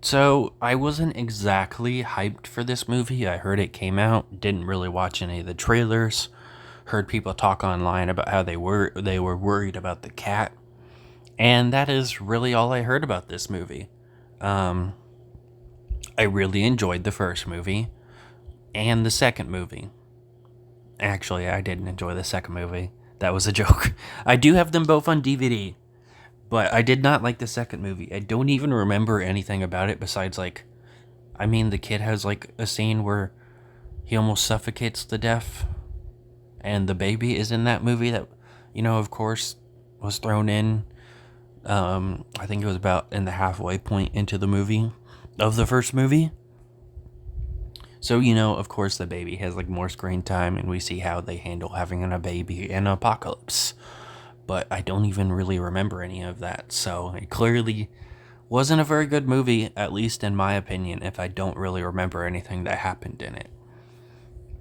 So I wasn't exactly hyped for this movie. I heard it came out, didn't really watch any of the trailers. Heard people talk online about how they were worried about the cat, and that is really all I heard about this movie. Um, I really enjoyed the first movie and the second movie. Actually, I didn't enjoy the second movie. That was a joke. I do have them both on DVD, but I did not like the second movie. I don't even remember anything about it besides the kid has like a scene where he almost suffocates to death, and the baby is in that movie that, of course, was thrown in. I think it was about in the halfway point into the movie of the first movie. So, of course, the baby has like more screen time, and we see how they handle having a baby in Apocalypse. But I don't even really remember any of that, so it clearly wasn't a very good movie, at least in my opinion, if I don't really remember anything that happened in it.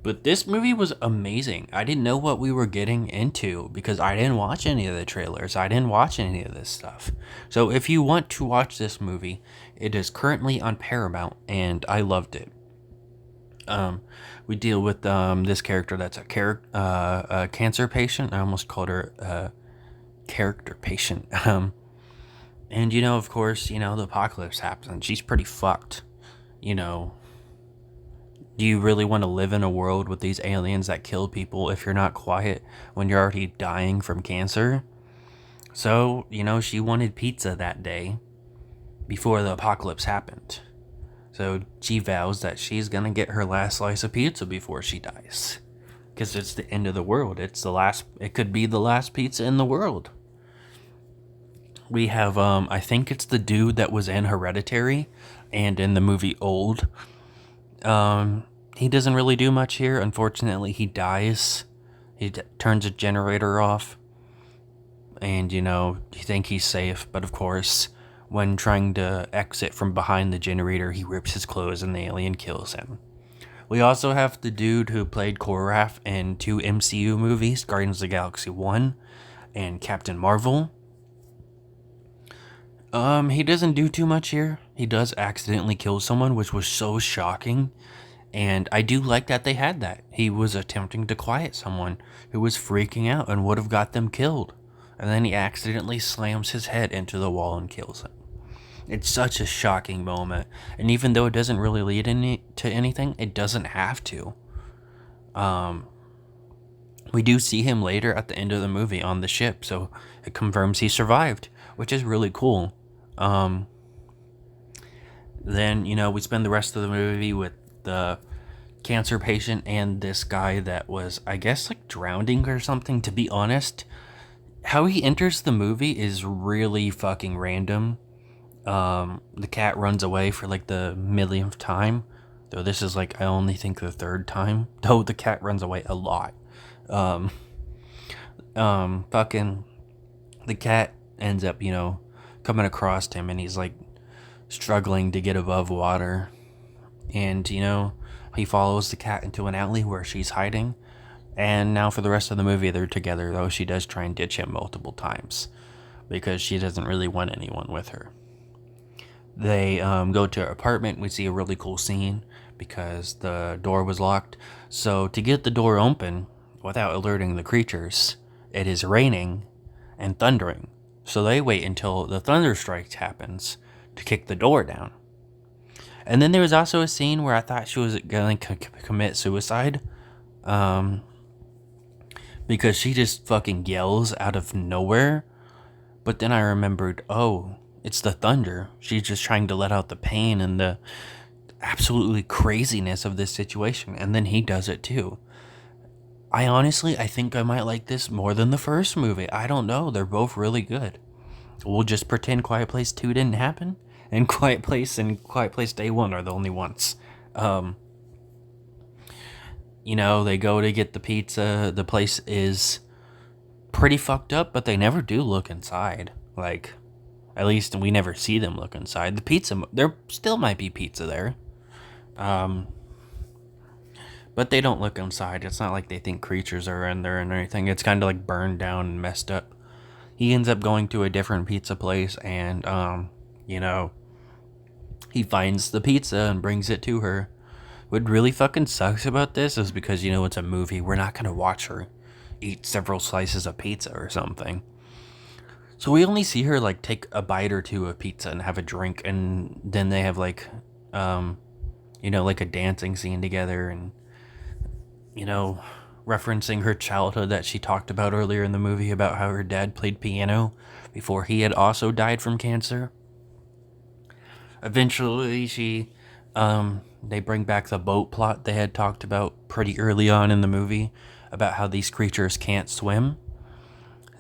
But this movie was amazing. I didn't know what we were getting into because I didn't watch any of the trailers. I didn't watch any of this stuff. So if you want to watch this movie, it is currently on Paramount, and I loved it. Um, we deal with this character that's a cancer patient. I almost called her a character patient. And of course, the apocalypse happens. She's pretty fucked. You know, do you really want to live in a world with these aliens that kill people if you're not quiet when you're already dying from cancer? So, she wanted pizza that day before the apocalypse happened. So she vows that she's gonna get her last slice of pizza before she dies. Because it's the end of the world. It could be the last pizza in the world. We have, I think it's the dude that was in Hereditary and in the movie Old. He doesn't really do much here. Unfortunately, he dies. Turns a generator off. And, you think he's safe. But of course, when trying to exit from behind the generator, he rips his clothes and the alien kills him. We also have the dude who played Korath in two MCU movies, Guardians of the Galaxy 1 and Captain Marvel. He doesn't do too much here. He does accidentally kill someone, which was so shocking. And I do like that they had that. He was attempting to quiet someone who was freaking out and would have got them killed. And then he accidentally slams his head into the wall and kills him. It's such a shocking moment. And even though it doesn't really lead to anything, it doesn't have to. We do see him later at the end of the movie on the ship, so it confirms he survived, which is really cool. Um, then, we spend the rest of the movie with the cancer patient and this guy that was, I guess, like drowning or something. To be honest, how he enters the movie is really fucking random. The cat runs away for like the millionth time, though this is like I only think the third time. Though the cat runs away a lot. Um, Fucking the cat ends up, coming across him, and he's like struggling to get above water, and he follows the cat into an alley where she's hiding. And now for the rest of the movie, they're together, though she does try and ditch him multiple times because she doesn't really want anyone with her. They go to her apartment. We see a really cool scene because the door was locked. So to get the door open without alerting the creatures, it is raining and thundering. So they wait until the thunder strike happens to kick the door down. And then there was also a scene where I thought she was going to commit suicide. Because she just fucking yells out of nowhere. But then I remembered, oh, it's the thunder. She's just trying to let out the pain and the absolutely craziness of this situation. And then he does it too. I think I might like this more than the first movie. I don't know. They're both really good. We'll just pretend Quiet Place 2 didn't happen. And Quiet Place and Quiet Place Day 1 are the only ones. They go to get the pizza. The place is pretty fucked up, but they never do look inside. Like, at least we never see them look inside. The pizza, there still might be pizza there. But they don't look inside. It's not like they think creatures are in there and anything. It's kind of like burned down and messed up. He ends up going to a different pizza place, and, He finds the pizza and brings it to her. What really fucking sucks about this is because, it's a movie. We're not going to watch her eat several slices of pizza or something. So we only see her like take a bite or two of pizza and have a drink, and then they have like a dancing scene together, and you know, referencing her childhood that she talked about earlier in the movie about how her dad played piano before he had also died from cancer. Eventually, they bring back the boat plot they had talked about pretty early on in the movie about how these creatures can't swim.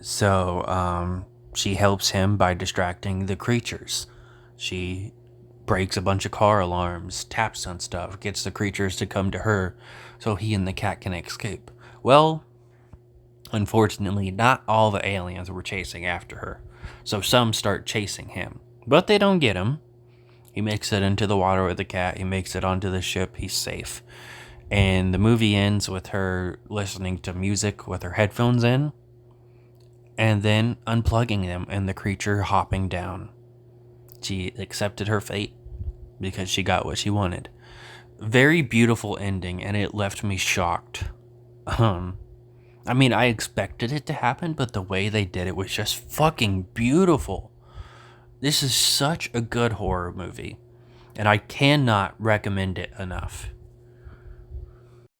So, she helps him by distracting the creatures. She breaks a bunch of car alarms, taps on stuff, gets the creatures to come to her so he and the cat can escape. Well, unfortunately, not all the aliens were chasing after her, so some start chasing him. But they don't get him. He makes it into the water with the cat, he makes it onto the ship, he's safe. And the movie ends with her listening to music with her headphones in, and then unplugging them and the creature hopping down. She accepted her fate because she got what she wanted. Very beautiful ending, and it left me shocked. I expected it to happen, but the way they did it was just fucking beautiful. This is such a good horror movie, and I cannot recommend it enough.